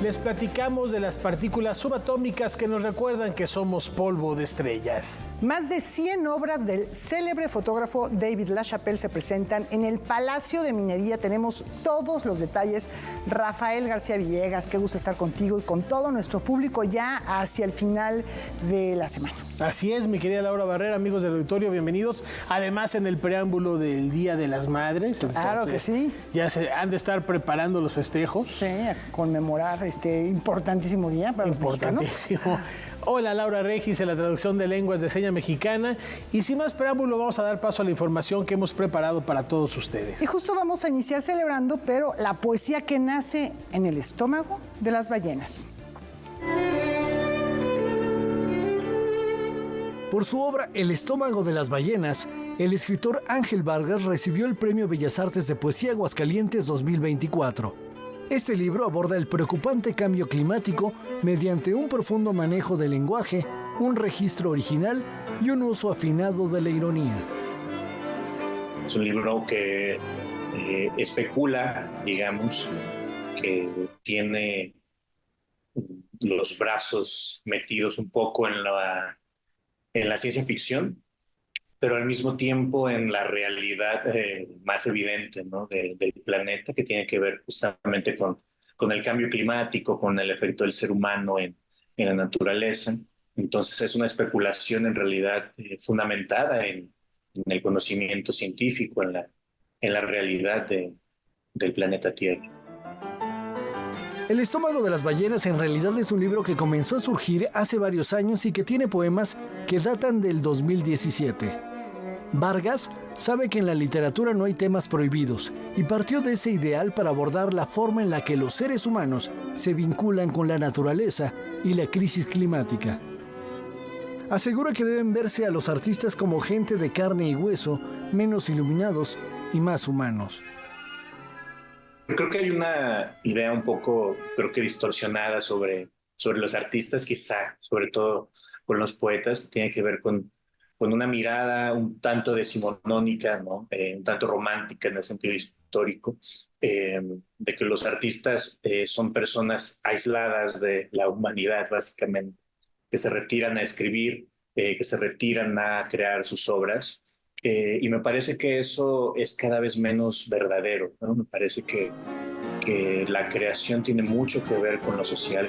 les platicamos de las partículas subatómicas que nos recuerdan que somos polvo de estrellas. Más de 100 obras del célebre fotógrafo David LaChapelle se presentan en el Palacio de Minería. Tenemos todos los detalles. Rafael García Villegas, qué gusto estar contigo y con todo nuestro público ya hacia el final de la semana. Así es, mi querida Laura Barrera, amigos del auditorio, bienvenidos. Además, en el preámbulo del Día de las Madres. Claro que sí. Ya se han de estar preparando los festejos. Sí, a conmemorar este importantísimo día para los mexicanos. Hola, Laura Regis, en la traducción de lenguas de seña mexicana. Y sin más preámbulo, vamos a dar paso a la información que hemos preparado para todos ustedes. Y justo vamos a iniciar celebrando, pero la poesía que nace en el estómago de las ballenas. Por su obra El estómago de las ballenas, el escritor Ángel Vargas recibió el Premio Bellas Artes de Poesía Aguascalientes 2024. Este libro aborda el preocupante cambio climático mediante un profundo manejo del lenguaje, un registro original y un uso afinado de la ironía. Es un libro que especula, digamos, que tiene los brazos metidos un poco en la ciencia ficción, pero al mismo tiempo en la realidad más evidente, ¿no? del planeta, que tiene que ver justamente con el cambio climático, con el efecto del ser humano en la naturaleza. Entonces es una especulación en realidad fundamentada en el conocimiento científico, en la realidad del planeta Tierra. El estómago de las ballenas en realidad es un libro que comenzó a surgir hace varios años y que tiene poemas que datan del 2017. Vargas sabe que en la literatura no hay temas prohibidos y partió de ese ideal para abordar la forma en la que los seres humanos se vinculan con la naturaleza y la crisis climática. Asegura que deben verse a los artistas como gente de carne y hueso, menos iluminados y más humanos. Creo que hay una idea un poco, distorsionada sobre los artistas, quizá, sobre todo con los poetas, que tiene que ver con una mirada un tanto decimonónica, ¿no? Un tanto romántica en el sentido histórico, de que los artistas son personas aisladas de la humanidad, básicamente, que se retiran a escribir, que se retiran a crear sus obras. Y me parece que eso es cada vez menos verdadero, ¿no? Me parece que la creación tiene mucho que ver con lo social.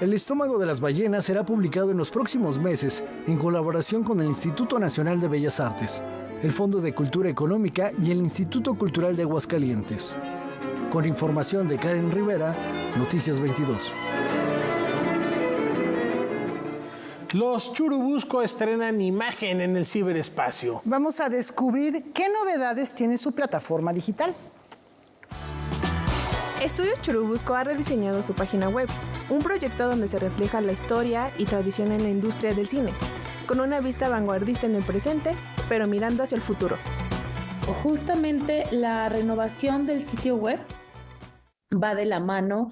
El estómago de las ballenas será publicado en los próximos meses en colaboración con el Instituto Nacional de Bellas Artes, el Fondo de Cultura Económica y el Instituto Cultural de Aguascalientes. Con información de Karen Rivera, Noticias 22. Los Churubusco estrenan imagen en el ciberespacio. Vamos a descubrir qué novedades tiene su plataforma digital. Estudio Churubusco ha rediseñado su página web, un proyecto donde se refleja la historia y tradición en la industria del cine, con una vista vanguardista en el presente, pero mirando hacia el futuro. Justamente la renovación del sitio web va de la mano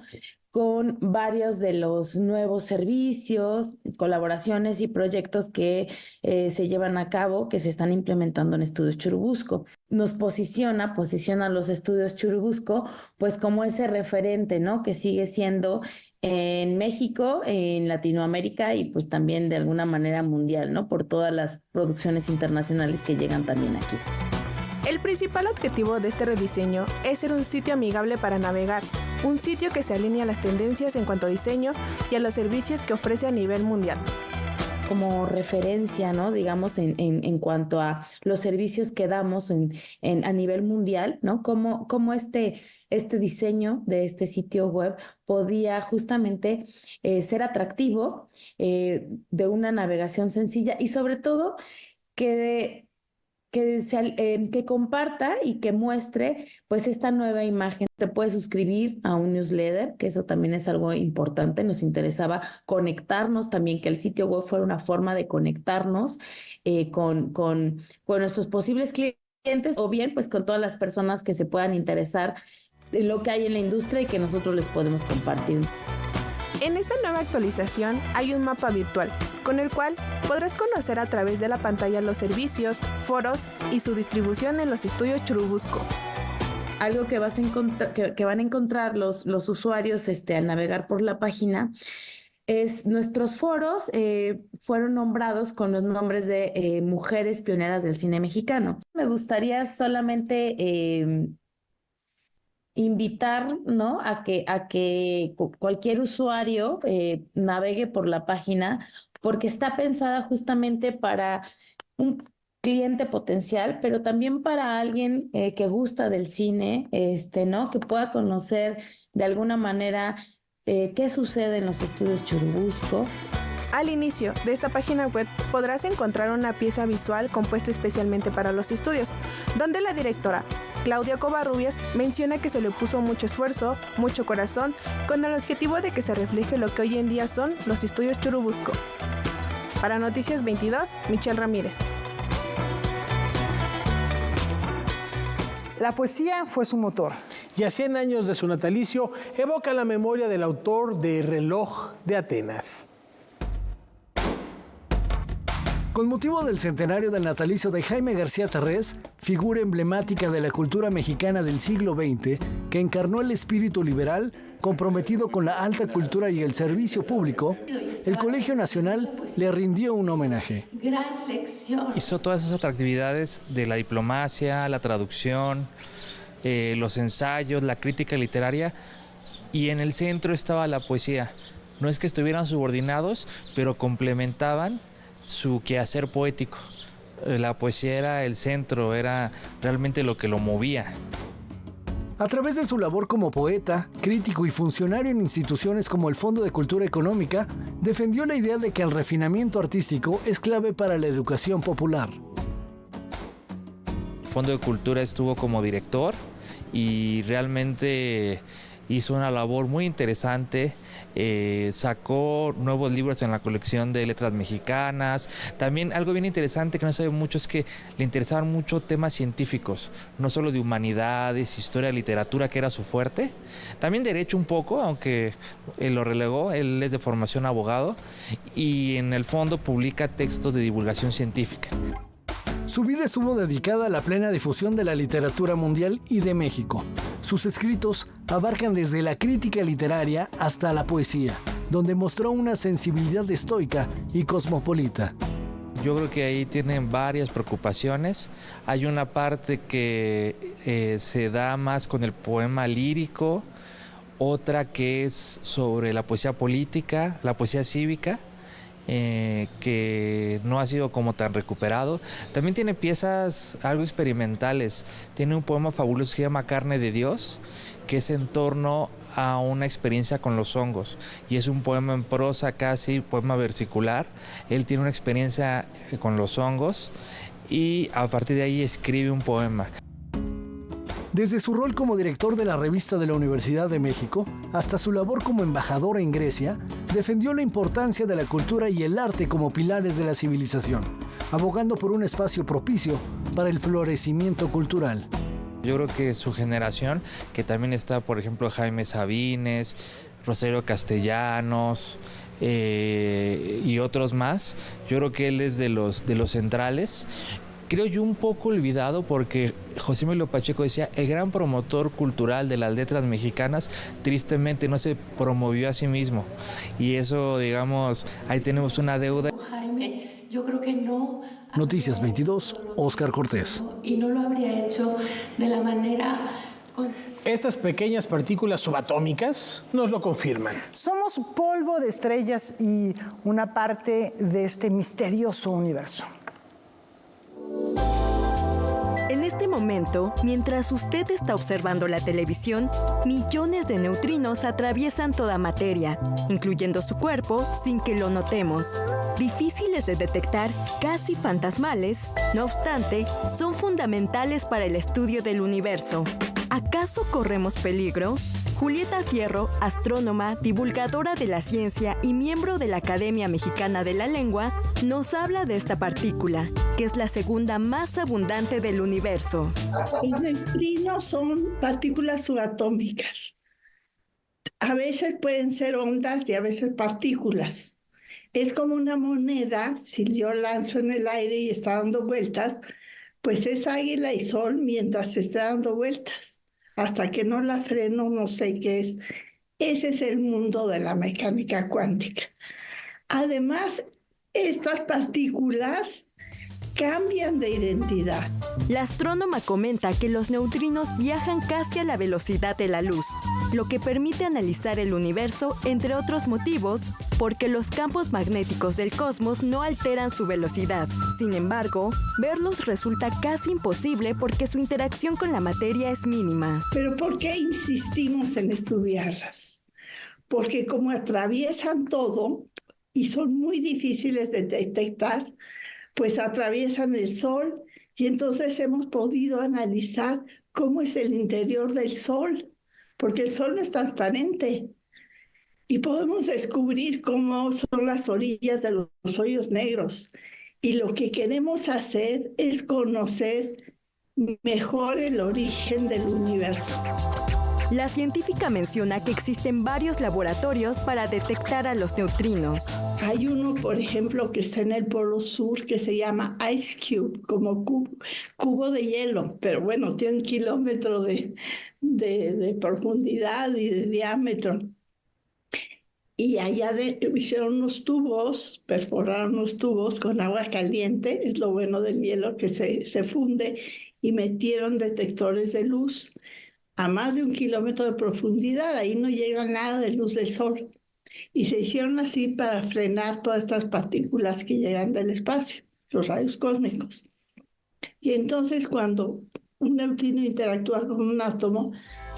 con varios de los nuevos servicios, colaboraciones y proyectos que se llevan a cabo, que se están implementando en Estudios Churubusco. Nos posiciona a los Estudios Churubusco pues como ese referente, ¿no? Que sigue siendo en México, en Latinoamérica y pues también de alguna manera mundial, ¿no? Por todas las producciones internacionales que llegan también aquí. El principal objetivo de este rediseño es ser un sitio amigable para navegar, un sitio que se alinea a las tendencias en cuanto a diseño y a los servicios que ofrece a nivel mundial. Como referencia, ¿no? Digamos, en cuanto a los servicios que damos a nivel mundial, ¿no? Cómo este diseño de este sitio web podía justamente ser atractivo, de una navegación sencilla y sobre todo que comparta y que muestre pues esta nueva imagen. Te puedes suscribir a un newsletter, que eso también es algo importante. Nos interesaba conectarnos también, que el sitio web fuera una forma de conectarnos con nuestros posibles clientes o bien pues con todas las personas que se puedan interesar en lo que hay en la industria y que nosotros les podemos compartir. En esta nueva actualización hay un mapa virtual, con el cual podrás conocer a través de la pantalla los servicios, foros y su distribución en los estudios Churubusco. algo que vas a encontrar, que van a encontrar los usuarios al navegar por la página es nuestros foros fueron nombrados con los nombres de mujeres pioneras del cine mexicano. Me gustaría solamente invitar, ¿no? a que cualquier usuario navegue por la página, porque está pensada justamente para un cliente potencial, pero también para alguien que gusta del cine, ¿no? Que pueda conocer de alguna manera qué sucede en los estudios Churubusco. Al inicio de esta página web podrás encontrar una pieza visual compuesta especialmente para los estudios, donde la directora Claudia Covarrubias menciona que se le puso mucho esfuerzo, mucho corazón, con el objetivo de que se refleje lo que hoy en día son los estudios Churubusco. Para Noticias 22, Michelle Ramírez. La poesía fue su motor. Y a 100 años de su natalicio, evoca la memoria del autor de Reloj de Atenas. Con motivo del centenario del natalicio de Jaime García Tarrés, figura emblemática de la cultura mexicana del siglo XX, que encarnó el espíritu liberal, comprometido con la alta cultura y el servicio público, el Colegio Nacional le rindió un homenaje. Gran lección. Hizo todas esas actividades de la diplomacia, la traducción, los ensayos, la crítica literaria, y en el centro estaba la poesía. No es que estuvieran subordinados, pero complementaban su quehacer poético. La poesía era el centro, era realmente lo que lo movía. A través de su labor como poeta, crítico y funcionario en instituciones como el Fondo de Cultura Económica, defendió la idea de que el refinamiento artístico es clave para la educación popular. El Fondo de Cultura estuvo como director y realmente hizo una labor muy interesante, sacó nuevos libros en la colección de letras mexicanas. También algo bien interesante que no sabe mucho es que le interesaban mucho temas científicos, no solo de humanidades, historia, literatura, que era su fuerte, también derecho un poco, aunque él lo relegó. Él es de formación abogado y en el fondo publica textos de divulgación científica. Su vida estuvo dedicada a la plena difusión de la literatura mundial y de México. Sus escritos abarcan desde la crítica literaria hasta la poesía, donde mostró una sensibilidad estoica y cosmopolita. Yo creo que ahí tienen varias preocupaciones. Hay una parte que se da más con el poema lírico, otra que es sobre la poesía política, la poesía cívica, que no ha sido como tan recuperado. También tiene piezas algo experimentales. Tiene un poema fabuloso que se llama Carne de Dios, que es en torno a una experiencia con los hongos, y es un poema en prosa, casi poema versicular. Él tiene una experiencia con los hongos y a partir de ahí escribe un poema. Desde su rol como director de la revista de la Universidad de México hasta su labor como embajador en Grecia, defendió la importancia de la cultura y el arte como pilares de la civilización, abogando por un espacio propicio para el florecimiento cultural. Yo creo que su generación, que también está, por ejemplo, Jaime Sabines, Rosario Castellanos y otros más, yo creo que él es de los centrales. Creo yo un poco olvidado porque José Emilio Pacheco decía, el gran promotor cultural de las letras mexicanas tristemente no se promovió a sí mismo. Y eso, digamos, ahí tenemos una deuda. Jaime, yo creo que no. Noticias 22, Óscar Cortés. Y no lo habría hecho de la manera... Estas pequeñas partículas subatómicas nos lo confirman. Somos polvo de estrellas y una parte de este misterioso universo. En este momento, mientras usted está observando la televisión, millones de neutrinos atraviesan toda materia, incluyendo su cuerpo, sin que lo notemos. Difíciles de detectar, casi fantasmales, no obstante, son fundamentales para el estudio del universo. ¿Acaso corremos peligro? Julieta Fierro, astrónoma, divulgadora de la ciencia y miembro de la Academia Mexicana de la Lengua, nos habla de esta partícula, que es la segunda más abundante del universo. Los neutrinos son partículas subatómicas. A veces pueden ser ondas y a veces partículas. Es como una moneda, si yo lanzo en el aire y está dando vueltas, pues es águila y sol mientras está dando vueltas. hasta que no la freno no sé qué es. Ese es el mundo de la mecánica cuántica. Además, estas partículas cambian de identidad. La astrónoma comenta que los neutrinos viajan casi a la velocidad de la luz, lo que permite analizar el universo, entre otros motivos, porque los campos magnéticos del cosmos no alteran su velocidad. Sin embargo, verlos resulta casi imposible porque su interacción con la materia es mínima. ¿Pero por qué insistimos en estudiarlas? Porque como atraviesan todo y son muy difíciles de detectar, pues atraviesan el Sol y entonces hemos podido analizar cómo es el interior del Sol, porque el Sol no es transparente. Y podemos descubrir cómo son las orillas de los hoyos negros. Y lo que queremos hacer es conocer mejor el origen del universo. La científica menciona que existen varios laboratorios para detectar a los neutrinos. Hay uno, por ejemplo, que está en el Polo Sur, que se llama Ice Cube, como cubo de hielo, pero bueno, tiene 1 kilómetro de profundidad y de diámetro. Y allá hicieron unos tubos, perforaron unos tubos con agua caliente, es lo bueno del hielo que se funde, y metieron detectores de luz a más de 1 kilómetro de profundidad. Ahí no llega nada de luz del Sol. Y se hicieron así para frenar todas estas partículas que llegan del espacio, los rayos cósmicos. Y entonces cuando un neutrino interactúa con un átomo,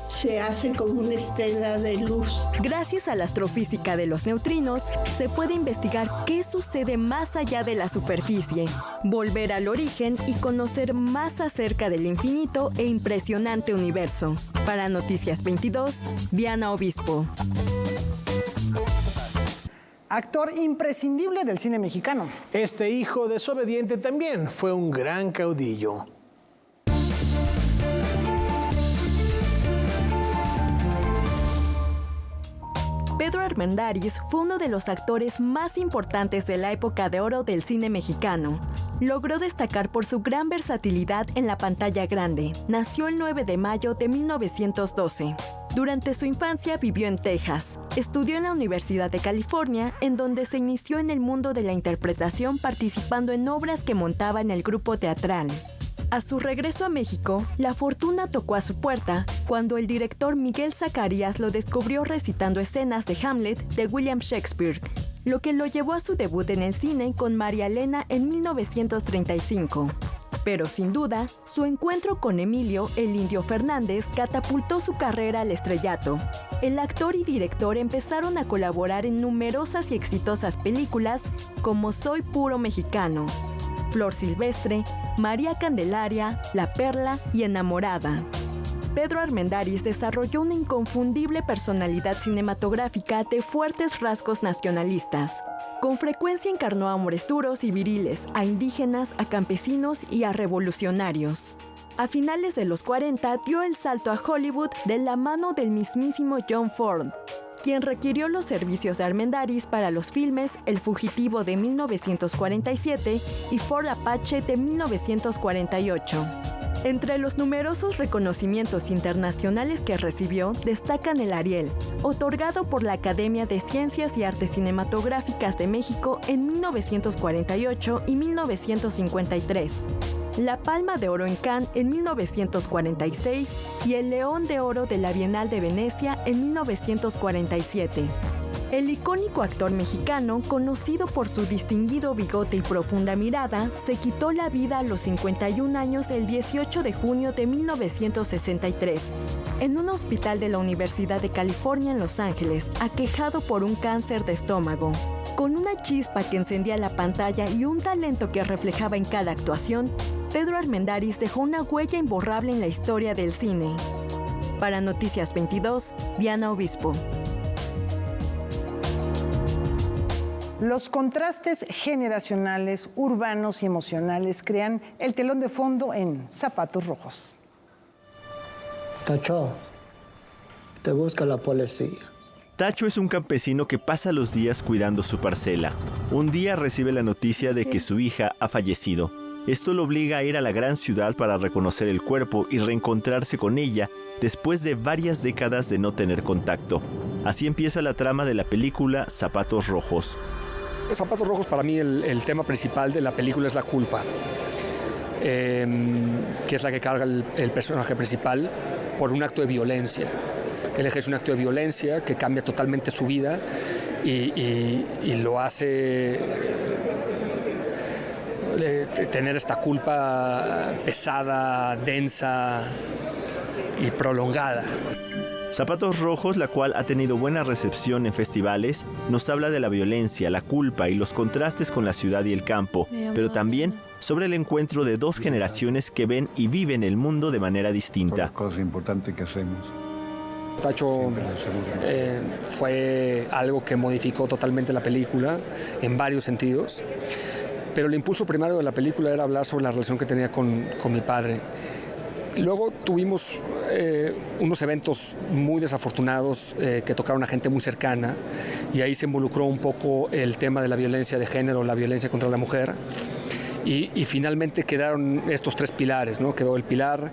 se hace como una estela de luz. Gracias a la astrofísica de los neutrinos, se puede investigar qué sucede más allá de la superficie, volver al origen y conocer más acerca del infinito e impresionante universo. Para Noticias 22, Diana Obispo. Actor imprescindible del cine mexicano. Este hijo desobediente también fue un gran caudillo. Pedro Armendáriz fue uno de los actores más importantes de la época de oro del cine mexicano. Logró destacar por su gran versatilidad en la pantalla grande. Nació el 9 de mayo de 1912. Durante su infancia vivió en Texas. Estudió en la Universidad de California, en donde se inició en el mundo de la interpretación participando en obras que montaba en el grupo teatral. A su regreso a México, la fortuna tocó a su puerta cuando el director Miguel Zacarías lo descubrió recitando escenas de Hamlet de William Shakespeare, lo que lo llevó a su debut en el cine con María Elena en 1935. Pero sin duda, su encuentro con Emilio "el Indio" Fernández catapultó su carrera al estrellato. El actor y director empezaron a colaborar en numerosas y exitosas películas como Soy puro mexicano, Flor Silvestre, María Candelaria, La Perla y Enamorada. Pedro Armendáriz desarrolló una inconfundible personalidad cinematográfica de fuertes rasgos nacionalistas. Con frecuencia encarnó a hombres duros y viriles, a indígenas, a campesinos y a revolucionarios. A finales de los 40 dio el salto a Hollywood de la mano del mismísimo John Ford, quien requirió los servicios de Armendáriz para los filmes El Fugitivo de 1947 y Fort Apache de 1948. Entre los numerosos reconocimientos internacionales que recibió, destacan el Ariel, otorgado por la Academia de Ciencias y Artes Cinematográficas de México en 1948 y 1953, la Palma de Oro en Cannes en 1946 y el León de Oro de la Bienal de Venecia en 1947. El icónico actor mexicano, conocido por su distinguido bigote y profunda mirada, se quitó la vida a los 51 años el 18 de junio de 1963, en un hospital de la Universidad de California en Los Ángeles, aquejado por un cáncer de estómago. Con una chispa que encendía la pantalla y un talento que reflejaba en cada actuación, Pedro Armendáriz dejó una huella imborrable en la historia del cine. Para Noticias 22, Diana Obispo. Los contrastes generacionales, urbanos y emocionales crean el telón de fondo en Zapatos Rojos. Tacho, te busca la policía. Tacho es un campesino que pasa los días cuidando su parcela. Un día recibe la noticia de que su hija ha fallecido. Esto lo obliga a ir a la gran ciudad para reconocer el cuerpo y reencontrarse con ella, después de varias décadas de no tener contacto. Así empieza la trama de la película Zapatos Rojos. Zapatos Rojos, para mí el tema principal de la película es la culpa, que es la que carga el personaje principal por un acto de violencia. Él ejerce un acto de violencia que cambia totalmente su vida y lo hace tener esta culpa pesada, densa y prolongada. Zapatos Rojos, la cual ha tenido buena recepción en festivales, nos habla de la violencia, la culpa y los contrastes con la ciudad y el campo, pero también sobre el encuentro de dos generaciones que ven y viven el mundo de manera distinta. Cosa importante que hacemos. Tacho fue algo que modificó totalmente la película en varios sentidos, pero el impulso primario de la película era hablar sobre la relación que tenía con mi padre. Luego tuvimos unos eventos muy desafortunados que tocaron a gente muy cercana y ahí se involucró un poco el tema de la violencia de género, la violencia contra la mujer. Y finalmente quedaron estos tres pilares, ¿no? Quedó el pilar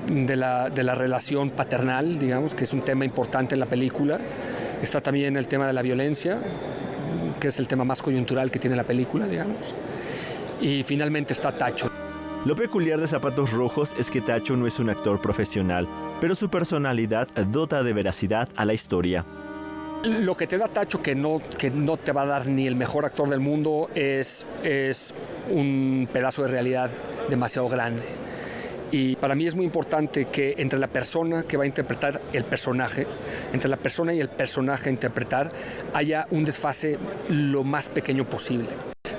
de la relación paternal, digamos, que es un tema importante en la película. Está también el tema de la violencia, que es el tema más coyuntural que tiene la película, digamos. Y finalmente está Tacho. Lo peculiar de Zapatos Rojos es que Tacho no es un actor profesional, pero su personalidad dota de veracidad a la historia. Lo que te da Tacho, que no te va a dar ni el mejor actor del mundo, es un pedazo de realidad demasiado grande. Y para mí es muy importante que entre la persona que va a interpretar el personaje, entre la persona y el personaje a interpretar, haya un desfase lo más pequeño posible.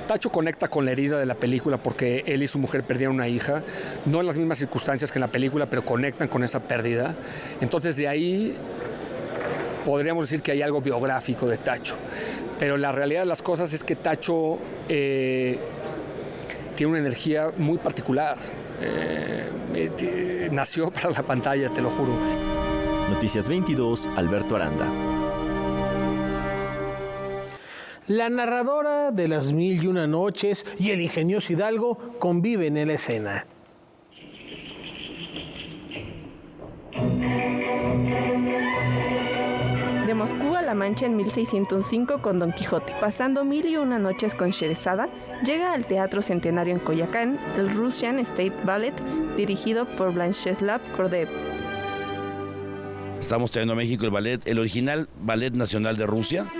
Tacho conecta con la herida de la película porque él y su mujer perdieron una hija, no en las mismas circunstancias que en la película, pero conectan con esa pérdida. Entonces de ahí podríamos decir que hay algo biográfico de Tacho. Pero la realidad de las cosas es que Tacho tiene una energía muy particular. Nació para la pantalla, te lo juro. Noticias 22, Alberto Aranda. La narradora de Las Mil y Una Noches y el ingenioso Hidalgo conviven en la escena. De Moscú a La Mancha en 1605 con Don Quijote. Pasando 1001 noches con Sherezada, llega al Teatro Centenario en Coyoacán el Russian State Ballet, dirigido por Blancheslav Kordev. Estamos trayendo a México el ballet, el original Ballet Nacional de Rusia.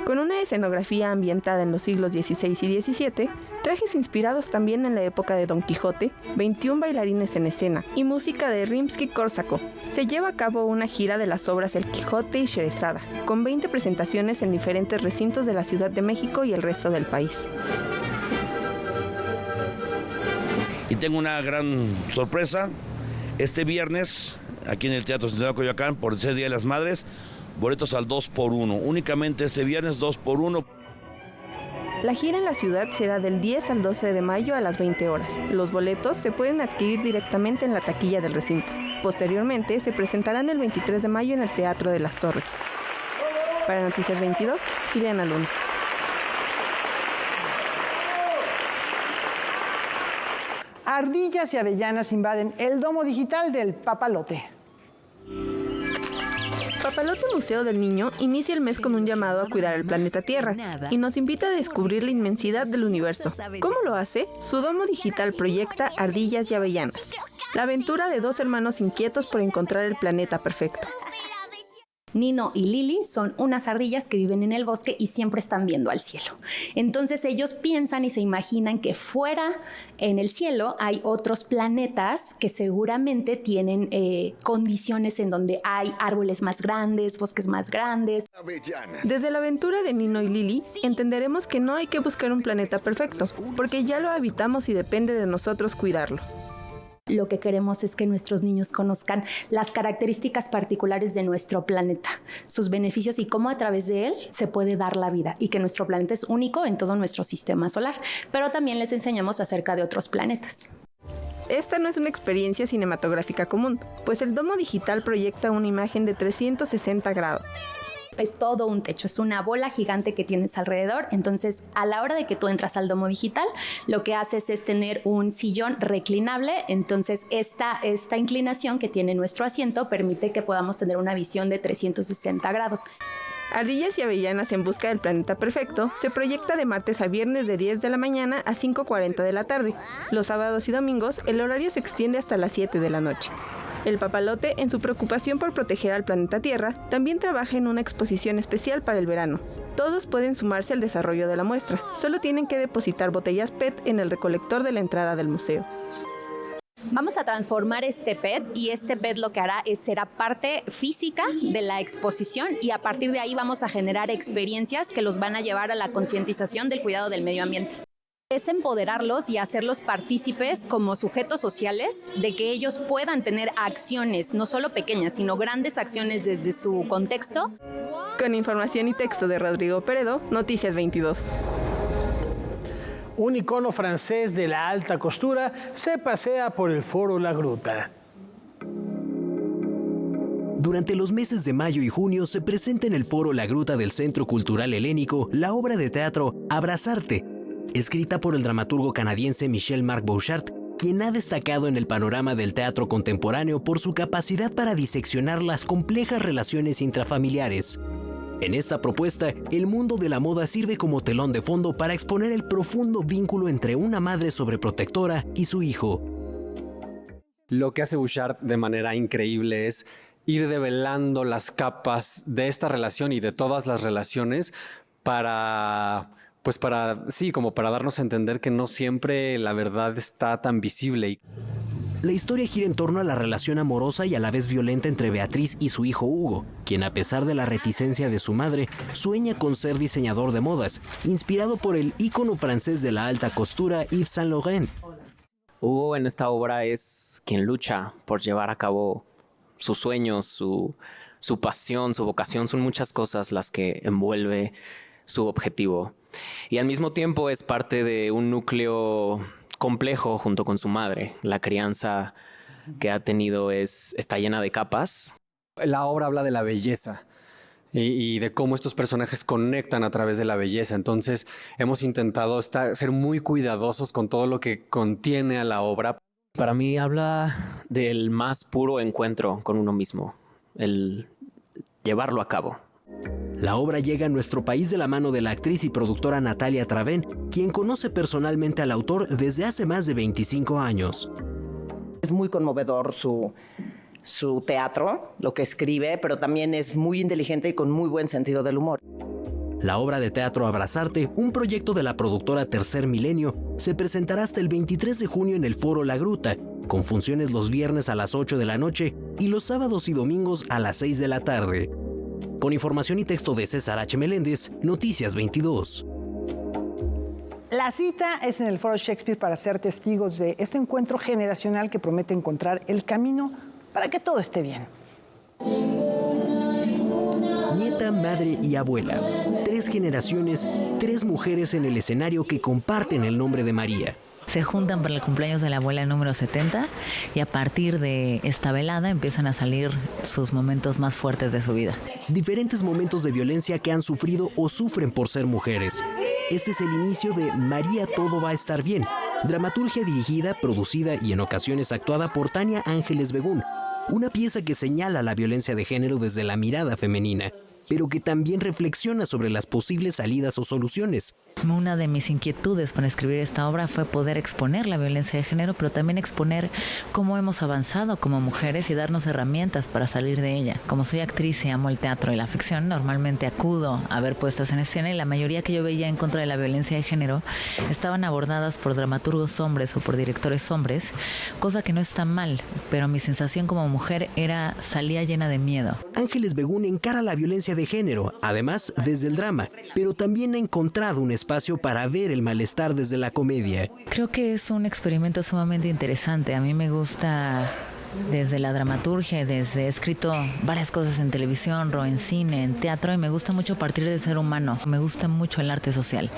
Con una escenografía ambientada en los siglos XVI y XVII, trajes inspirados también en la época de Don Quijote, 21 bailarines en escena y música de Rimsky-Korsakov. Se lleva a cabo una gira de las obras El Quijote y Sherezada, con 20 presentaciones en diferentes recintos de la Ciudad de México y el resto del país. Y tengo una gran sorpresa. Este viernes, aquí en el Teatro Centenario de Coyoacán, por ser Día de las Madres, boletos al 2x1. Únicamente este viernes 2x1. La gira en la ciudad será del 10 al 12 de mayo a las 20 horas. Los boletos se pueden adquirir directamente en la taquilla del recinto. Posteriormente se presentarán el 23 de mayo en el Teatro de las Torres. Para Noticias 22, Ileana Luna. Ardillas y avellanas invaden el domo digital del Papalote. Papalote Museo del Niño inicia el mes con un llamado a cuidar el planeta Tierra y nos invita a descubrir la inmensidad del universo. ¿Cómo lo hace? Su domo digital proyecta Ardillas y Avellanas, la aventura de dos hermanos inquietos por encontrar el planeta perfecto. Nino y Lili son unas ardillas que viven en el bosque y siempre están viendo al cielo. Entonces ellos piensan y se imaginan que fuera en el cielo hay otros planetas que seguramente tienen condiciones en donde hay árboles más grandes, bosques más grandes. Desde la aventura de Nino y Lili entenderemos que no hay que buscar un planeta perfecto, porque ya lo habitamos y depende de nosotros cuidarlo. Lo que queremos es que nuestros niños conozcan las características particulares de nuestro planeta, sus beneficios y cómo a través de él se puede dar la vida y que nuestro planeta es único en todo nuestro sistema solar, pero también les enseñamos acerca de otros planetas. Esta no es una experiencia cinematográfica común, pues el domo digital proyecta una imagen de 360 grados. Es todo un techo, es una bola gigante que tienes alrededor. Entonces, a la hora de que tú entras al domo digital, lo que haces es tener un sillón reclinable. Entonces, esta inclinación que tiene nuestro asiento permite que podamos tener una visión de 360 grados. Ardillas y Avellanas en busca del planeta perfecto se proyecta de martes a viernes de 10 de la mañana a 5:40 de la tarde. Los sábados y domingos el horario se extiende hasta las 7 de la noche. El Papalote, en su preocupación por proteger al planeta Tierra, también trabaja en una exposición especial para el verano. Todos pueden sumarse al desarrollo de la muestra. Solo tienen que depositar botellas PET en el recolector de la entrada del museo. Vamos a transformar este PET y este PET lo que hará es será parte física de la exposición y a partir de ahí vamos a generar experiencias que los van a llevar a la concientización del cuidado del medio ambiente. Es empoderarlos y hacerlos partícipes como sujetos sociales de que ellos puedan tener acciones, no solo pequeñas, sino grandes acciones desde su contexto. Con información y texto de Rodrigo Peredo, Noticias 22. Un icono francés de la alta costura se pasea por el Foro La Gruta. Durante los meses de mayo y junio se presenta en el Foro La Gruta del Centro Cultural Helénico la obra de teatro Abrazarte, escrita por el dramaturgo canadiense Michel-Marc Bouchard, quien ha destacado en el panorama del teatro contemporáneo por su capacidad para diseccionar las complejas relaciones intrafamiliares. En esta propuesta, el mundo de la moda sirve como telón de fondo para exponer el profundo vínculo entre una madre sobreprotectora y su hijo. Lo que hace Bouchard de manera increíble es ir develando las capas de esta relación y de todas las relaciones para darnos a entender que no siempre la verdad está tan visible. La historia gira en torno a la relación amorosa y a la vez violenta entre Beatriz y su hijo Hugo, quien a pesar de la reticencia de su madre, sueña con ser diseñador de modas, inspirado por el ícono francés de la alta costura Yves Saint Laurent. Hugo en esta obra es quien lucha por llevar a cabo sus sueños, su pasión, su vocación, son muchas cosas las que envuelve su objetivo. Y al mismo tiempo es parte de un núcleo complejo junto con su madre. La crianza que ha tenido está llena de capas. La obra habla de la belleza y de cómo estos personajes conectan a través de la belleza. Entonces hemos intentado ser muy cuidadosos con todo lo que contiene a la obra. Para mí habla del más puro encuentro con uno mismo, el llevarlo a cabo. La obra llega a nuestro país de la mano de la actriz y productora Natalia Travén, quien conoce personalmente al autor desde hace más de 25 años. Es muy conmovedor su teatro, lo que escribe, pero también es muy inteligente y con muy buen sentido del humor. La obra de teatro Abrazarte, un proyecto de la productora Tercer Milenio, se presentará hasta el 23 de junio en el Foro La Gruta, con funciones los viernes a las 8 de la noche y los sábados y domingos a las 6 de la tarde. Con información y texto de César H. Meléndez, Noticias 22. La cita es en el Foro Shakespeare para ser testigos de este encuentro generacional que promete encontrar el camino para que todo esté bien. Nieta, madre y abuela. 3 generaciones, 3 mujeres en el escenario que comparten el nombre de María. Se juntan para el cumpleaños de la abuela número 70 y a partir de esta velada empiezan a salir sus momentos más fuertes de su vida. Diferentes momentos de violencia que han sufrido o sufren por ser mujeres. Este es el inicio de María, todo va a estar bien. Dramaturgia dirigida, producida y en ocasiones actuada por Tania Ángeles Begún. Una pieza que señala la violencia de género desde la mirada femenina, pero que también reflexiona sobre las posibles salidas o soluciones. Una de mis inquietudes para escribir esta obra fue poder exponer la violencia de género, pero también exponer cómo hemos avanzado como mujeres y darnos herramientas para salir de ella. Como soy actriz y amo el teatro y la ficción, normalmente acudo a ver puestas en escena y la mayoría que yo veía en contra de la violencia de género estaban abordadas por dramaturgos hombres o por directores hombres, cosa que no está mal, pero mi sensación como mujer salía llena de miedo. Ángeles Begún encara la violencia de género, además desde el drama, pero también ha encontrado un espacio para ver el malestar desde la comedia. Creo que es un experimento sumamente interesante. A mí me gusta desde la dramaturgia, he escrito varias cosas en televisión, en cine, en teatro, y me gusta mucho partir del ser humano. Me gusta mucho el arte social,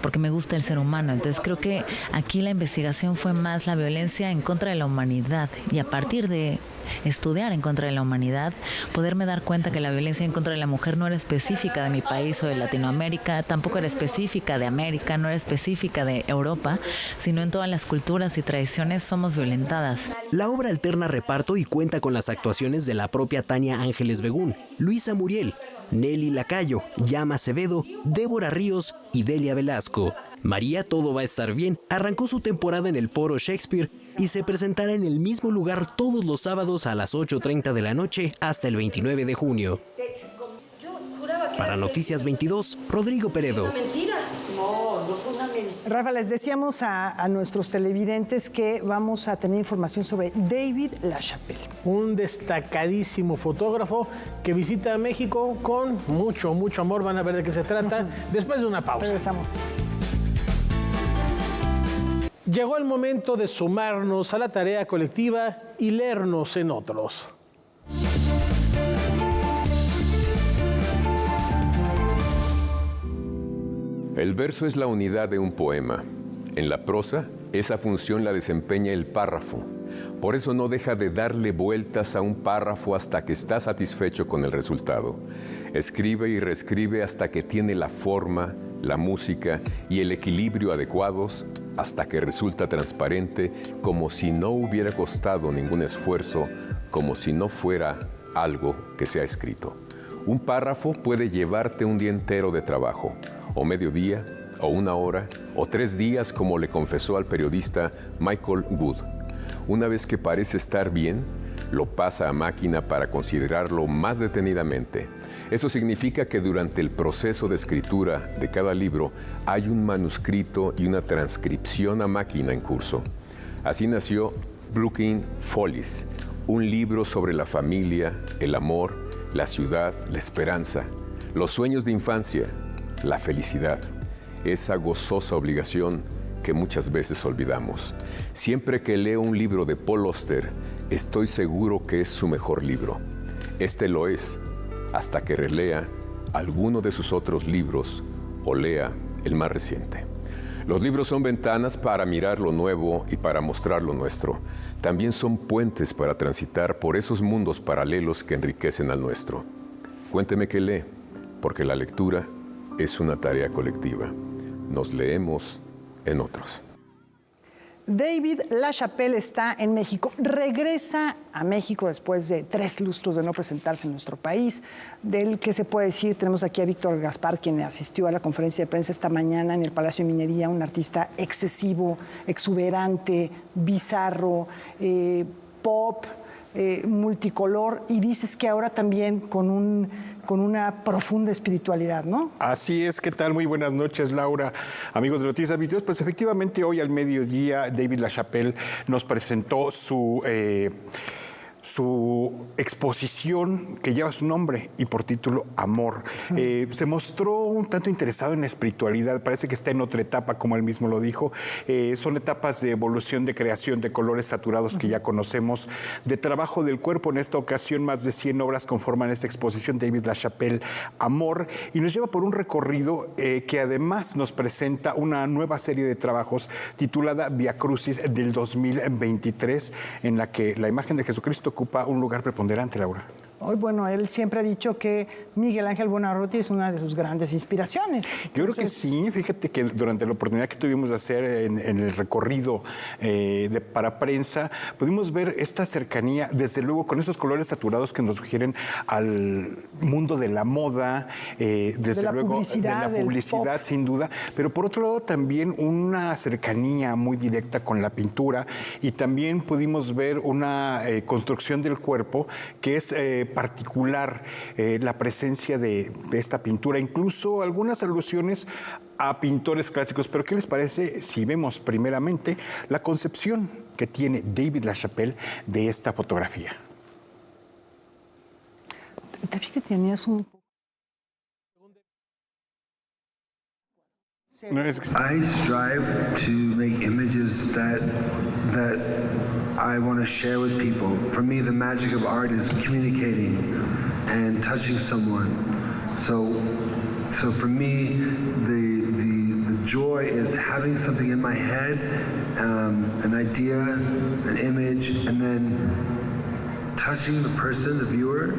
porque me gusta el ser humano. Entonces creo que aquí la investigación fue más la violencia en contra de la humanidad, y a partir de estudiar en contra de la humanidad, poderme dar cuenta que la violencia en contra de la mujer no era específica de mi país o de Latinoamérica, tampoco era específica de América, no era específica de Europa, sino en todas las culturas y tradiciones somos violentadas. La obra alterna reparto y cuenta con las actuaciones de la propia Tania Ángeles Begún, Luisa Muriel, Nelly Lacayo, Yama Acevedo, Débora Ríos y Delia Velasco. María Todo va a estar bien arrancó su temporada en el Foro Shakespeare y se presentará en el mismo lugar todos los sábados a las 8:30 de la noche hasta el 29 de junio. Para Noticias 22, Rodrigo Peredo. Rafa, les decíamos a nuestros televidentes que vamos a tener información sobre David LaChapelle. Un destacadísimo fotógrafo que visita México con mucho, mucho amor. Van a ver de qué se trata después de una pausa. Regresamos. Llegó el momento de sumarnos a la tarea colectiva y leernos en otros. El verso es la unidad de un poema. En la prosa, esa función la desempeña el párrafo. Por eso no deja de darle vueltas a un párrafo hasta que está satisfecho con el resultado. Escribe y reescribe hasta que tiene la forma, la música y el equilibrio adecuados, hasta que resulta transparente, como si no hubiera costado ningún esfuerzo, como si no fuera algo que se ha escrito. Un párrafo puede llevarte un día entero de trabajo, o medio día, o una hora, o 3 días, como le confesó al periodista Michael Wood. Una vez que parece estar bien, lo pasa a máquina para considerarlo más detenidamente. Eso significa que durante el proceso de escritura de cada libro hay un manuscrito y una transcripción a máquina en curso. Así nació Brooklyn Follies, un libro sobre la familia, el amor, la ciudad, la esperanza, los sueños de infancia, la felicidad, esa gozosa obligación que muchas veces olvidamos. Siempre que leo un libro de Paul Auster, estoy seguro que es su mejor libro. Este lo es, hasta que relea alguno de sus otros libros o lea el más reciente. Los libros son ventanas para mirar lo nuevo y para mostrar lo nuestro. También son puentes para transitar por esos mundos paralelos que enriquecen al nuestro. Cuénteme qué lee, porque la lectura es una tarea colectiva. Nos leemos en otros. David LaChapelle está en México. Regresa a México después de 3 lustros de no presentarse en nuestro país. Del que se puede decir, tenemos aquí a Víctor Gaspar, quien asistió a la conferencia de prensa esta mañana en el Palacio de Minería, un artista excesivo, exuberante, bizarro, pop, multicolor, y dices que ahora también con una profunda espiritualidad, ¿no? Así es. ¿Qué tal? Muy buenas noches, Laura. Amigos de Noticias 22, pues efectivamente hoy al mediodía David LaChapelle nos presentó su exposición que lleva su nombre y por título Amor. Se mostró un tanto interesado en la espiritualidad, parece que está en otra etapa, como él mismo lo dijo. Son etapas de evolución, de creación de colores saturados que ya conocemos, de trabajo del cuerpo. En esta ocasión más de 100 obras conforman esta exposición David LaChapelle Amor, y nos lleva por un recorrido que además nos presenta una nueva serie de trabajos titulada Via Crucis del 2023, en la que la imagen de Jesucristo ocupa un lugar preponderante, Laura. Hoy, bueno, él siempre ha dicho que Miguel Ángel Buonarroti es una de sus grandes inspiraciones. Yo creo que sí. Fíjate que durante la oportunidad que tuvimos de hacer en el recorrido para prensa, pudimos ver esta cercanía, desde luego, con esos colores saturados que nos sugieren al mundo de la moda, desde luego de la publicidad, sin duda, pero por otro lado también una cercanía muy directa con la pintura, y también pudimos ver una construcción del cuerpo que es particular, la presencia de esta pintura, incluso algunas alusiones a pintores clásicos. Pero ¿qué les parece si vemos primeramente la concepción que tiene David LaChapelle de esta fotografía? Te vi que tenías un... I strive to make images that I want to share with people. For me, the magic of art is communicating and touching someone. So for me, the joy is having something in my head, an idea, an image, and then touching the person, the viewer,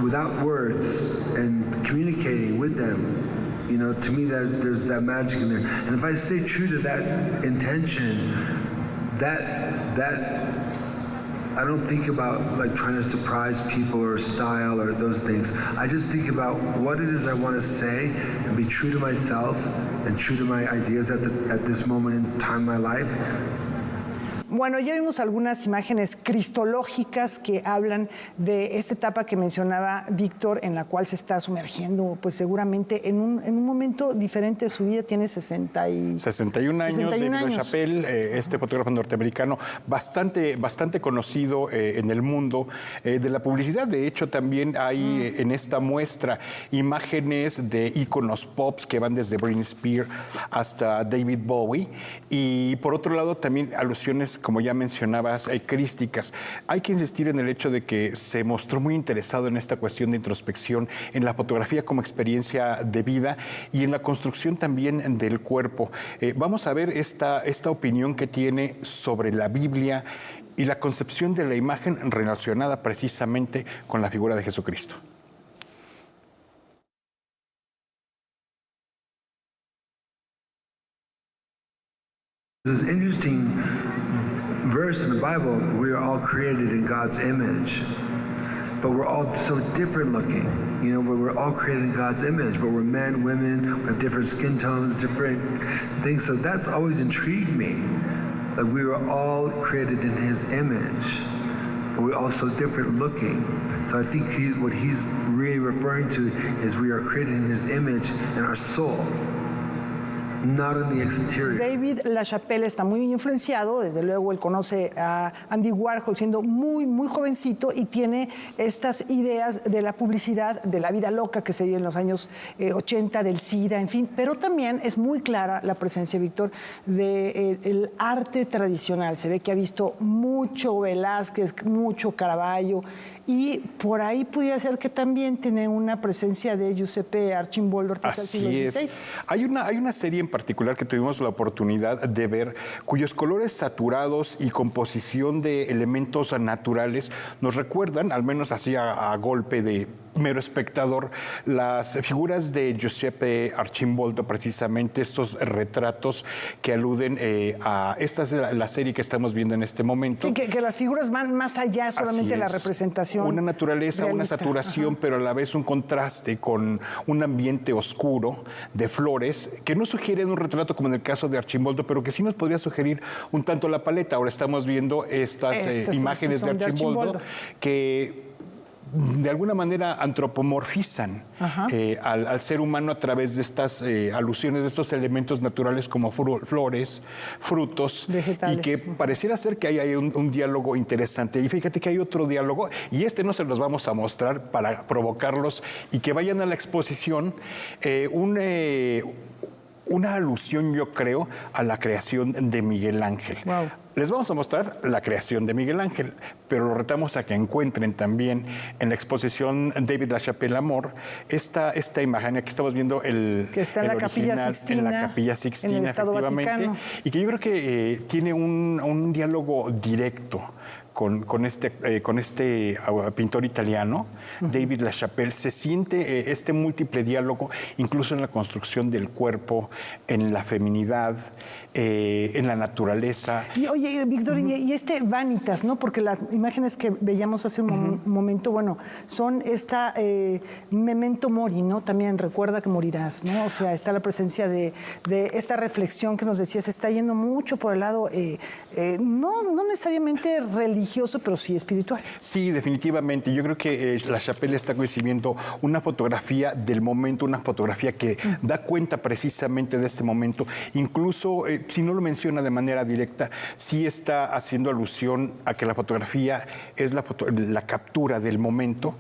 without words and communicating with them. You know, to me, there's that magic in there. And if I stay true to that intention, that I don't think about like trying to surprise people or style or those things. I just think about what it is I want to say and be true to myself and true to my ideas at this moment in time in my life. Bueno, ya vimos algunas imágenes cristológicas que hablan de esta etapa que mencionaba Víctor, en la cual se está sumergiendo, pues seguramente en un momento diferente de su vida. Tiene 61 años, David LaChapelle, este fotógrafo norteamericano bastante conocido en el mundo de la publicidad. De hecho, también hay en esta muestra imágenes de íconos pops que van desde Britney Spears hasta David Bowie. Y por otro lado, también alusiones, como ya mencionabas, crísticas. Hay que insistir en el hecho de que se mostró muy interesado en esta cuestión de introspección, en la fotografía como experiencia de vida y en la construcción también del cuerpo. Vamos a ver esta opinión que tiene sobre la Biblia y la concepción de la imagen relacionada precisamente con la figura de Jesucristo. This is interesting verse in the Bible. We are all created in God's image, but we're all so different looking. You know, but we're all created in God's image, but we're men, women, we have different skin tones, different things. So that's always intrigued me. Like we were all created in His image, but we're also different looking. So I think what he's really referring to is we are created in His image in our soul. Not in the exterior. David LaChapelle está muy influenciado, desde luego él conoce a Andy Warhol siendo muy jovencito y tiene estas ideas de la publicidad, de la vida loca que se vio en los años 80, del SIDA, en fin, pero también es muy clara la presencia, Víctor, del arte tradicional. Se ve que ha visto mucho Velázquez, mucho Caravaggio, y por ahí pudiera ser que también tiene una presencia de Giuseppe Arcimboldo, artista del siglo XVI. Hay una serie en particular que tuvimos la oportunidad de ver, cuyos colores saturados y composición de elementos naturales nos recuerdan, al menos así a golpe de mero espectador, las figuras de Giuseppe Arcimboldo, precisamente estos retratos que aluden a esta es la serie que estamos viendo en este momento. Sí, que las figuras van más allá solamente de la representación. Una naturaleza, realista, una saturación, pero a la vez un contraste con un ambiente oscuro de flores que no sugieren un retrato como en el caso de Arcimboldo, pero que sí nos podría sugerir un tanto la paleta. Ahora estamos viendo estas imágenes de Arcimboldo que de alguna manera antropomorfizan al ser humano a través de estas alusiones, de estos elementos naturales como flores, frutos, vegetales, y que pareciera ser que hay un diálogo interesante. Y fíjate que hay otro diálogo, y no se los vamos a mostrar para provocarlos y que vayan a la exposición, una alusión, yo creo, a la creación de Miguel Ángel. Wow. Les vamos a mostrar la creación de Miguel Ángel, pero lo retamos a que encuentren también en la exposición David LaChapelle Amor esta imagen. Aquí estamos viendo que está en la Capilla Sixtina, en la Capilla Sixtina, en el Estado efectivamente, Vaticano. Y que yo creo que tiene un diálogo directo con este pintor italiano, David LaChapelle. Se siente este múltiple diálogo, incluso en la construcción del cuerpo, en la feminidad, en la naturaleza. Y oye, Víctor, y Vanitas, ¿no? Porque las imágenes que veíamos hace un momento, bueno, son esta memento mori, ¿no? También recuerda que morirás, ¿no? O sea, está la presencia de esta reflexión que nos decías, está yendo mucho por el lado, no necesariamente religioso, religioso, pero sí espiritual. Sí, definitivamente. Yo creo que LaChapelle está concibiendo una fotografía del momento, una fotografía que da cuenta precisamente de este momento. Incluso, si no lo menciona de manera directa, sí está haciendo alusión a que la fotografía es la captura del momento,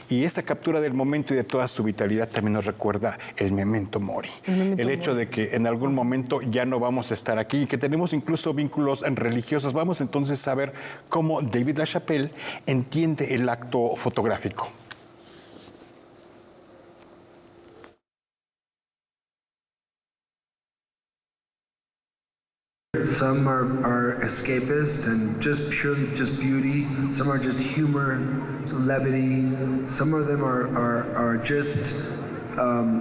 y esa captura del momento y de toda su vitalidad también nos recuerda el memento mori. El hecho de que en algún momento ya no vamos a estar aquí y que tenemos incluso vínculos religiosos. Vamos entonces a ver cómo David LaChapelle entiende el acto fotográfico. Some are escapist and just purely just beauty. Some are just humor, levity. Some of them are just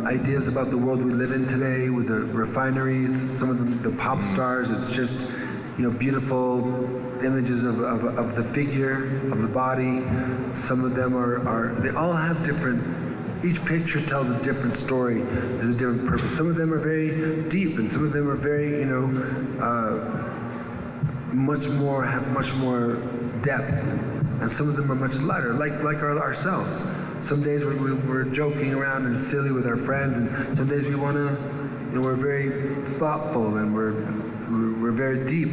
ideas about the world we live in today with the refineries. Some of them, the pop stars, it's just, you know, beautiful images of the figure, of the body. Some of them they all have different, each picture tells a different story, there's a different purpose. Some of them are very deep, and some of them are very, you know, have much more depth. And some of them are much lighter, like ourselves. Some days we're joking around and silly with our friends, and some days we want to, you know, we're very thoughtful and we're very deep.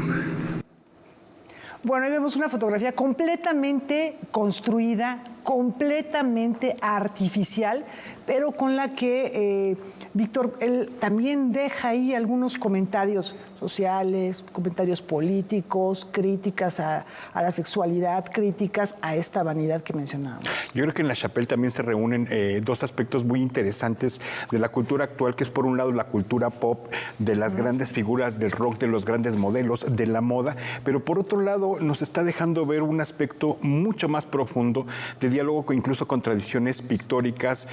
Bueno, ahí vemos una fotografía completamente construida, completamente artificial, pero con la que Víctor, él también deja ahí algunos comentarios sociales, comentarios políticos, críticas a la sexualidad, críticas a esta vanidad que mencionábamos. Yo creo que en LaChapelle también se reúnen dos aspectos muy interesantes de la cultura actual, que es por un lado la cultura pop, de las grandes figuras del rock, de los grandes modelos, de la moda, pero por otro lado nos está dejando ver un aspecto mucho más profundo de diálogo incluso con tradiciones pictóricas,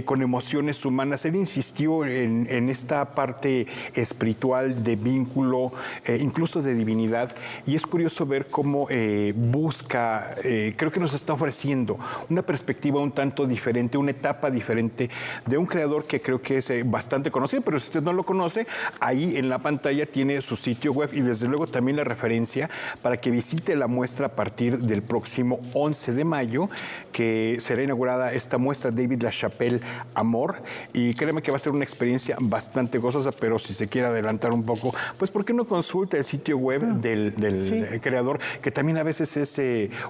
con emociones humanas. Él insistió en esta parte espiritual de vínculo, incluso de divinidad, y es curioso ver cómo busca, creo que nos está ofreciendo una perspectiva un tanto diferente, una etapa diferente de un creador que creo que es bastante conocido, pero si usted no lo conoce, ahí en la pantalla tiene su sitio web y desde luego también la referencia para que visite la muestra a partir del próximo 11 de mayo, que será inaugurada esta muestra David LaChapelle Amor, y créeme que va a ser una experiencia bastante gozosa, pero si se quiere adelantar un poco, pues ¿por qué no consulta el sitio web del creador, que también a veces es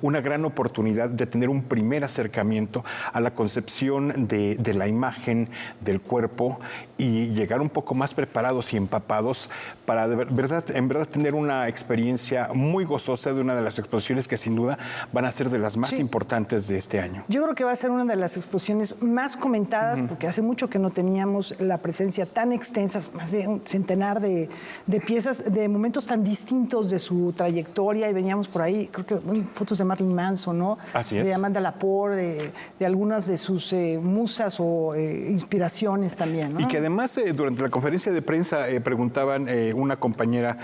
una gran oportunidad de tener un primer acercamiento a la concepción de la imagen, del cuerpo, y llegar un poco más preparados y empapados para en verdad tener una experiencia muy gozosa de una de las exposiciones que sin duda van a ser de las más importantes de este año. Yo creo que va a ser una de las exposiciones más comentadas, porque hace mucho que no teníamos la presencia tan extensa, más de un centenar de piezas, de momentos tan distintos de su trayectoria, y veníamos por ahí, creo que fotos de Marilyn Manson, ¿no? Así es. De Amanda Lepore, de algunas de sus musas o inspiraciones también, ¿no? Y que además durante la conferencia de prensa preguntaban una compañera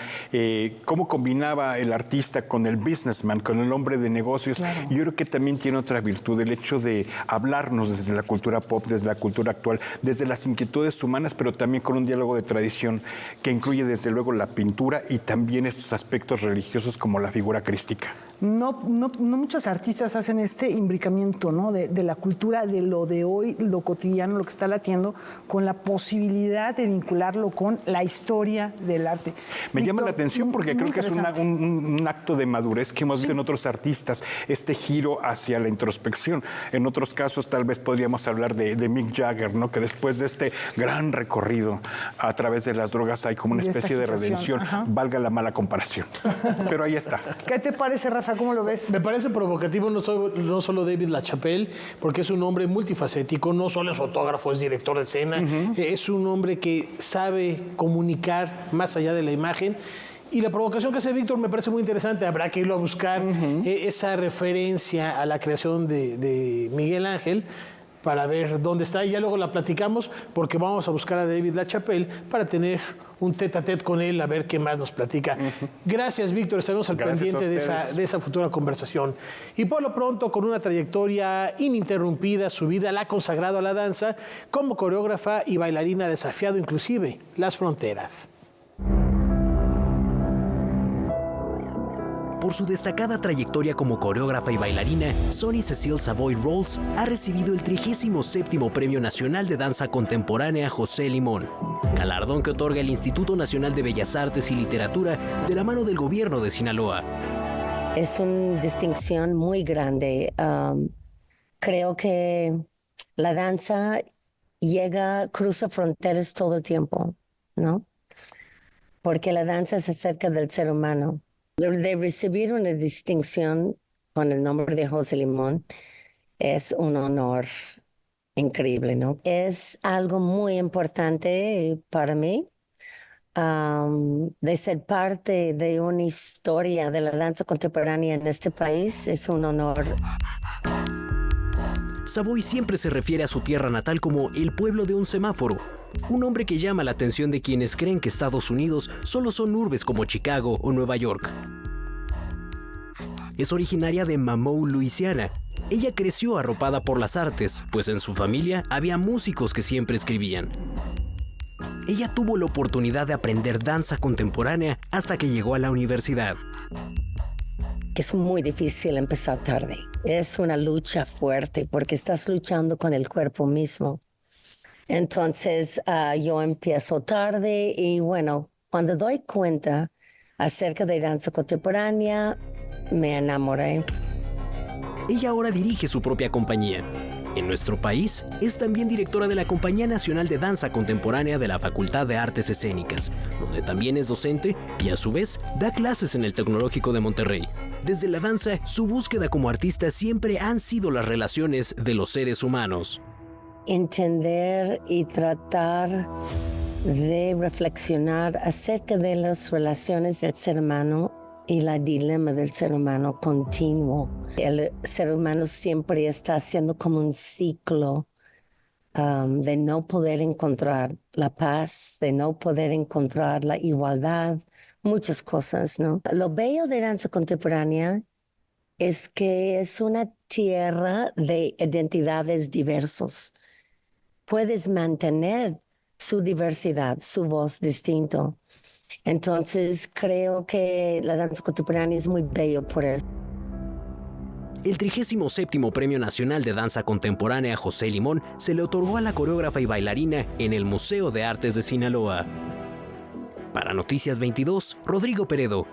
cómo combinaba el artista con el businessman, con el hombre de negocios. Claro. Y yo creo que también tiene otra virtud, el hecho de hablarnos desde la cultura pop, desde la cultura actual, desde las inquietudes humanas, pero también con un diálogo de tradición que incluye desde luego la pintura y también estos aspectos religiosos como la figura crística. No muchos artistas hacen este imbricamiento, ¿no? de la cultura, de lo de hoy, lo cotidiano, lo que está latiendo, con la posibilidad de vincularlo con la historia del arte. Me llama la atención porque creo que es un acto de madurez que hemos visto en otros artistas, este giro hacia la introspección. En otros casos tal vez podríamos hablar de Mick Jagger, ¿no? Que después de este gran recorrido a través de las drogas hay como una especie de redención, valga la mala comparación. Pero ahí está. ¿Qué te parece, Rafa? ¿Cómo lo ves? Me parece provocativo no solo David LaChapelle, porque es un hombre multifacético, no solo es fotógrafo, es director de escena, es un hombre que sabe comunicar más allá de la imagen. Y la provocación que hace Víctor me parece muy interesante. Habrá que irlo a buscar esa referencia a la creación de Miguel Ángel para ver dónde está, y ya luego la platicamos, porque vamos a buscar a David LaChapelle para tener un tete-a-tete con él, a ver qué más nos platica. Gracias, Víctor, estaremos al pendiente de esa futura conversación. Y por lo pronto, con una trayectoria ininterrumpida, su vida la ha consagrado a la danza, como coreógrafa y bailarina, ha desafiado inclusive las fronteras. Por su destacada trayectoria como coreógrafa y bailarina, Sonny Cecile Savoy Rolls ha recibido el 37º Premio Nacional de Danza Contemporánea José Limón, galardón que otorga el Instituto Nacional de Bellas Artes y Literatura de la mano del gobierno de Sinaloa. Es una distinción muy grande. Creo que la danza cruza fronteras todo el tiempo, ¿no? Porque la danza se acerca del ser humano. De recibir una distinción con el nombre de José Limón es un honor increíble, ¿no? Es algo muy importante para mí, de ser parte de una historia de la danza contemporánea en este país. Es un honor. Savoy siempre se refiere a su tierra natal como el pueblo de un semáforo, un nombre que llama la atención de quienes creen que Estados Unidos solo son urbes como Chicago o Nueva York. Es originaria de Mamou, Luisiana. Ella creció arropada por las artes, pues en su familia había músicos que siempre escribían. Ella tuvo la oportunidad de aprender danza contemporánea hasta que llegó a la universidad. Es muy difícil empezar tarde. Es una lucha fuerte porque estás luchando con el cuerpo mismo. Entonces yo empiezo tarde y bueno, cuando doy cuenta acerca de danza contemporánea, me enamoré. Ella ahora dirige su propia compañía. En nuestro país, es también directora de la Compañía Nacional de Danza Contemporánea de la Facultad de Artes Escénicas, donde también es docente y a su vez da clases en el Tecnológico de Monterrey. Desde la danza, su búsqueda como artista siempre han sido las relaciones de los seres humanos. Entender y tratar de reflexionar acerca de las relaciones del ser humano y el dilema del ser humano continuo. El ser humano siempre está haciendo como un ciclo de no poder encontrar la paz, de no poder encontrar la igualdad, muchas cosas, ¿no? Lo bello de danza contemporánea es que es una tierra de identidades diversas. Puedes mantener su diversidad, su voz distinto. Entonces creo que la danza contemporánea es muy bello por eso. El 37º Premio Nacional de Danza Contemporánea José Limón se le otorgó a la coreógrafa y bailarina en el Museo de Artes de Sinaloa. Para Noticias 22, Rodrigo Peredo.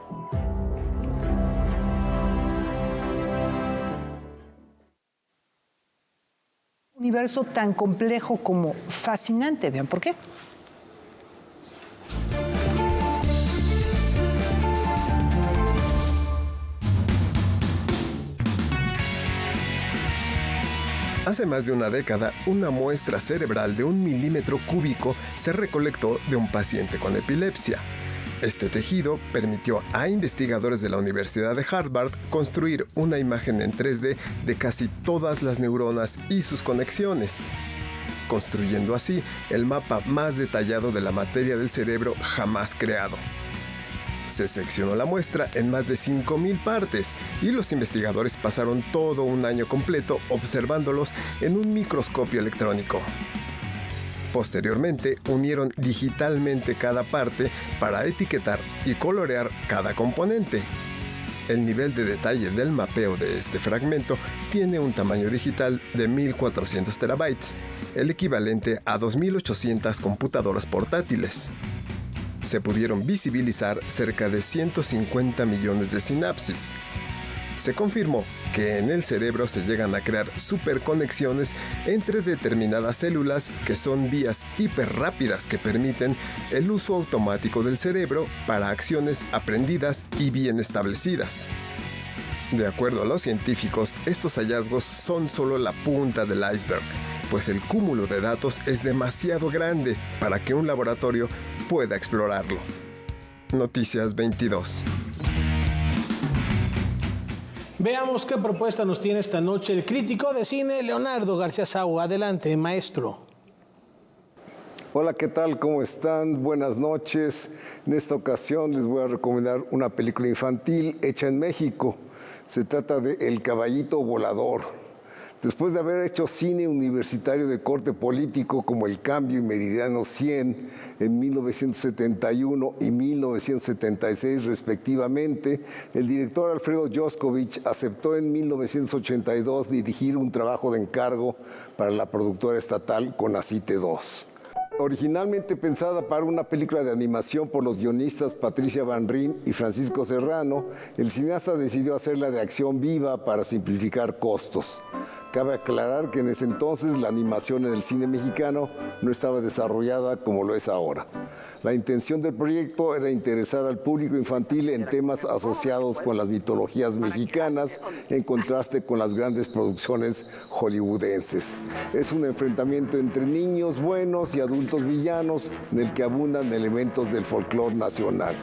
Universo tan complejo como fascinante. Vean por qué. Hace más de una década, una muestra cerebral de 1 milímetro cúbico se recolectó de un paciente con epilepsia. Este tejido permitió a investigadores de la Universidad de Harvard construir una imagen en 3D de casi todas las neuronas y sus conexiones, construyendo así el mapa más detallado de la materia del cerebro jamás creado. Se seccionó la muestra en más de 5,000 partes y los investigadores pasaron todo un año completo observándolos en un microscopio electrónico. Posteriormente, unieron digitalmente cada parte para etiquetar y colorear cada componente. El nivel de detalle del mapeo de este fragmento tiene un tamaño digital de 1.400 terabytes, el equivalente a 2.800 computadoras portátiles. Se pudieron visibilizar cerca de 150 millones de sinapsis. Se confirmó que en el cerebro se llegan a crear superconexiones entre determinadas células que son vías hiperrápidas que permiten el uso automático del cerebro para acciones aprendidas y bien establecidas. De acuerdo a los científicos, estos hallazgos son solo la punta del iceberg, pues el cúmulo de datos es demasiado grande para que un laboratorio pueda explorarlo. Noticias 22. Veamos qué propuesta nos tiene esta noche el crítico de cine Leonardo García Saúl. Adelante, maestro. Hola, ¿qué tal? ¿Cómo están? Buenas noches. En esta ocasión les voy a recomendar una película infantil hecha en México. Se trata de El Caballito Volador. Después de haber hecho cine universitario de corte político como El Cambio y Meridiano 100 en 1971 y 1976 respectivamente, el director Alfredo Joscovich aceptó en 1982 dirigir un trabajo de encargo para la productora estatal Conacite 2. Originalmente pensada para una película de animación por los guionistas Patricia Van Ryn y Francisco Serrano, el cineasta decidió hacerla de acción viva para simplificar costos. Cabe aclarar que en ese entonces la animación en el cine mexicano no estaba desarrollada como lo es ahora. La intención del proyecto era interesar al público infantil en temas asociados con las mitologías mexicanas, en contraste con las grandes producciones hollywoodenses. Es un enfrentamiento entre niños buenos y adultos villanos, en el que abundan elementos del folclore nacional.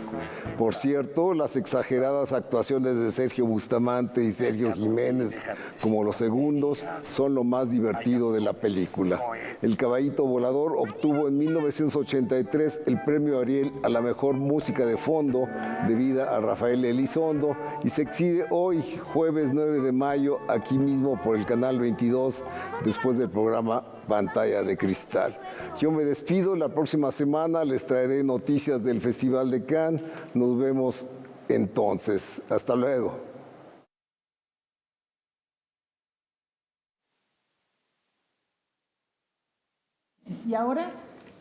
Por cierto, las exageradas actuaciones de Sergio Bustamante y Sergio Jiménez como los segundos son lo más divertido de la película. El Caballito Volador obtuvo en 1983 el premio Ariel a la mejor música de fondo debida a Rafael Elizondo y se exhibe hoy, jueves 9 de mayo, aquí mismo por el canal 22, después del programa Pantalla de Cristal. Yo me despido, la próxima semana les traeré noticias del Festival de Cannes. Nos vemos entonces. Hasta luego. Y ahora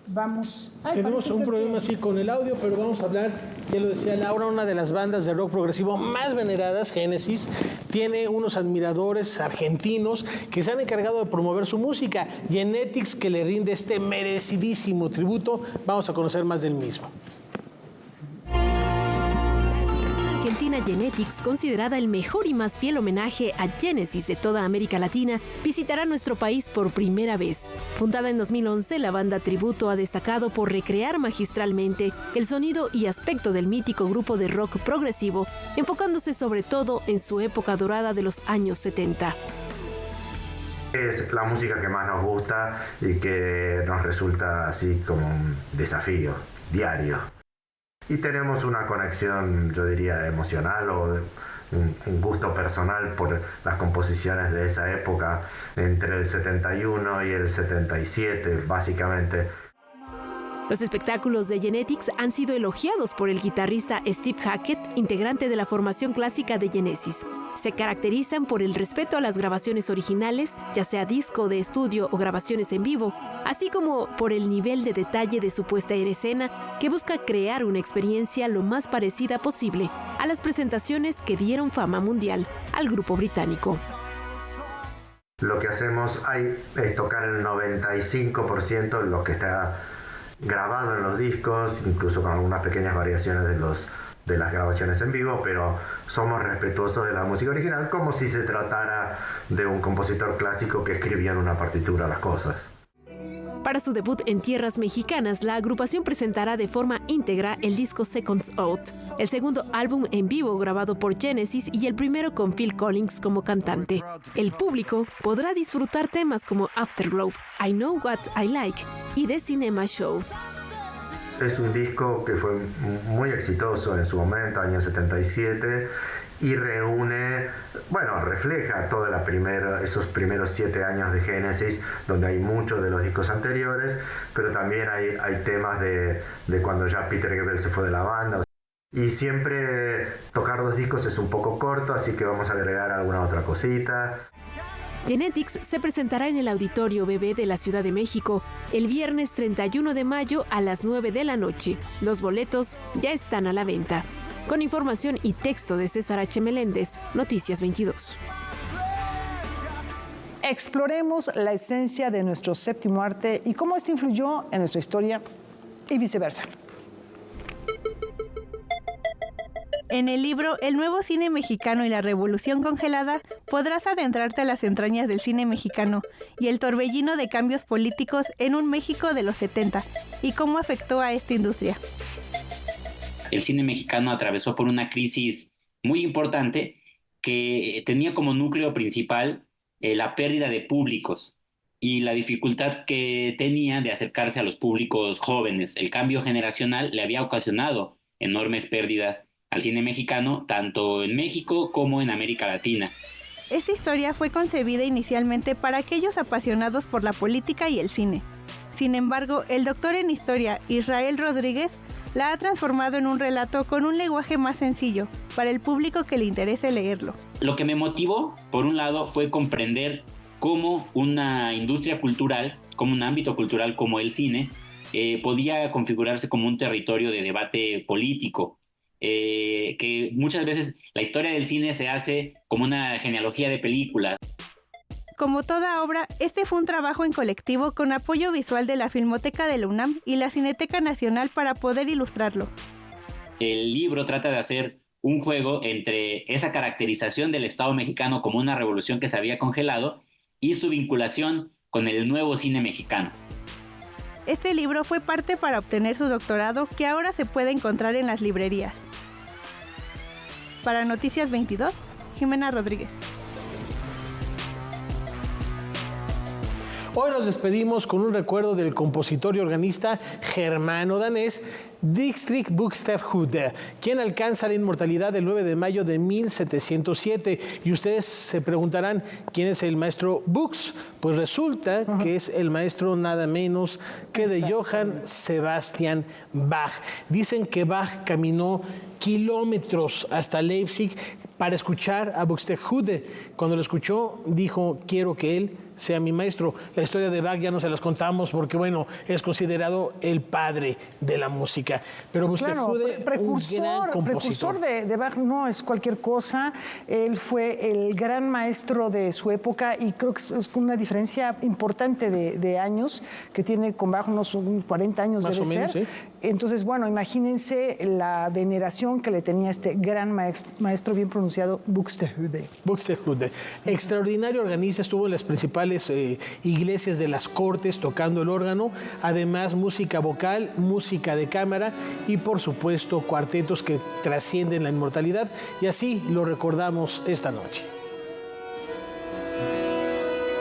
vamos... Tenemos un problema así con el audio, pero vamos a hablar, ya lo decía Laura, una de las bandas de rock progresivo más veneradas, Génesis, tiene unos admiradores argentinos que se han encargado de promover su música. Genetics, que le rinde este merecidísimo tributo. Vamos a conocer más del mismo. Argentina Genetics, considerada el mejor y más fiel homenaje a Genesis de toda América Latina, visitará nuestro país por primera vez. Fundada en 2011, la banda tributo ha destacado por recrear magistralmente el sonido y aspecto del mítico grupo de rock progresivo, enfocándose sobre todo en su época dorada de los años 70. Es la música que más nos gusta y que nos resulta así como un desafío diario. Y tenemos una conexión, yo diría, emocional o un gusto personal por las composiciones de esa época, entre el 71 y el 77, básicamente. Los espectáculos de Genetics han sido elogiados por el guitarrista Steve Hackett, integrante de la formación clásica de Genesis. Se caracterizan por el respeto a las grabaciones originales, ya sea disco de estudio o grabaciones en vivo, así como por el nivel de detalle de su puesta en escena, que busca crear una experiencia lo más parecida posible a las presentaciones que dieron fama mundial al grupo británico. Lo que hacemos ahí es tocar el 95% de lo que está grabado en los discos, incluso con algunas pequeñas variaciones de las grabaciones en vivo, pero somos respetuosos de la música original, como si se tratara de un compositor clásico que escribía en una partitura las cosas. Para su debut en tierras mexicanas, la agrupación presentará de forma íntegra el disco Seconds Out, el segundo álbum en vivo grabado por Genesis y el primero con Phil Collins como cantante. El público podrá disfrutar temas como Afterglow, I Know What I Like y The Cinema Show. Es un disco que fue muy exitoso en su momento, año 77, y reúne, refleja toda esos primeros 7 años de Genesis, donde hay muchos de los discos anteriores, pero también hay temas de cuando ya Peter Gabriel se fue de la banda. Y siempre tocar 2 discos es un poco corto, así que vamos a agregar alguna otra cosita. Genetics se presentará en el Auditorio BB de la Ciudad de México el viernes 31 de mayo a las 9 de la noche. Los boletos ya están a la venta. Con información y texto de César H. Meléndez, Noticias 22. Exploremos la esencia de nuestro séptimo arte y cómo esto influyó en nuestra historia y viceversa. En el libro El nuevo cine mexicano y la revolución congelada, podrás adentrarte a las entrañas del cine mexicano y el torbellino de cambios políticos en un México de los 70 y cómo afectó a esta industria. El cine mexicano atravesó por una crisis muy importante que tenía como núcleo principal la pérdida de públicos y la dificultad que tenía de acercarse a los públicos jóvenes. El cambio generacional le había ocasionado enormes pérdidas al cine mexicano, tanto en México como en América Latina. Esta historia fue concebida inicialmente para aquellos apasionados por la política y el cine. Sin embargo, el doctor en historia, Israel Rodríguez, la ha transformado en un relato con un lenguaje más sencillo, para el público que le interese leerlo. Lo que me motivó, por un lado, fue comprender cómo una industria cultural, como un ámbito cultural como el cine, podía configurarse como un territorio de debate político. Que muchas veces la historia del cine se hace como una genealogía de películas. Como toda obra, este fue un trabajo en colectivo con apoyo visual de la Filmoteca de la UNAM y la Cineteca Nacional para poder ilustrarlo. El libro trata de hacer un juego entre esa caracterización del Estado mexicano como una revolución que se había congelado y su vinculación con el nuevo cine mexicano. Este libro fue parte para obtener su doctorado, que ahora se puede encontrar en las librerías. Para Noticias 22, Jimena Rodríguez. Hoy nos despedimos con un recuerdo del compositor y organista germano-danés Dietrich Buxtehude, quien alcanza la inmortalidad el 9 de mayo de 1707. Y ustedes se preguntarán, ¿quién es el maestro Bux? Pues resulta que es el maestro nada menos que de Johann Sebastian Bach. Dicen que Bach caminó kilómetros hasta Leipzig para escuchar a Buxtehude. Cuando lo escuchó, dijo, quiero que él sea mi maestro. La historia de Bach ya no se las contamos porque, bueno, es considerado el padre de la música. Pero Buxtehude, precursor de Bach, no es cualquier cosa. Él fue el gran maestro de su época y creo que es una diferencia importante de años que tiene con Bach, unos 40 años más debe o menos, ser. ¿sí? Entonces, bueno, imagínense la veneración que le tenía este gran maestro bien pronunciado, Buxtehude. Buxtehude. Extraordinario organista, estuvo en las principales iglesias de las cortes tocando el órgano, además música vocal, música de cámara y por supuesto cuartetos que trascienden la inmortalidad, y así lo recordamos esta noche.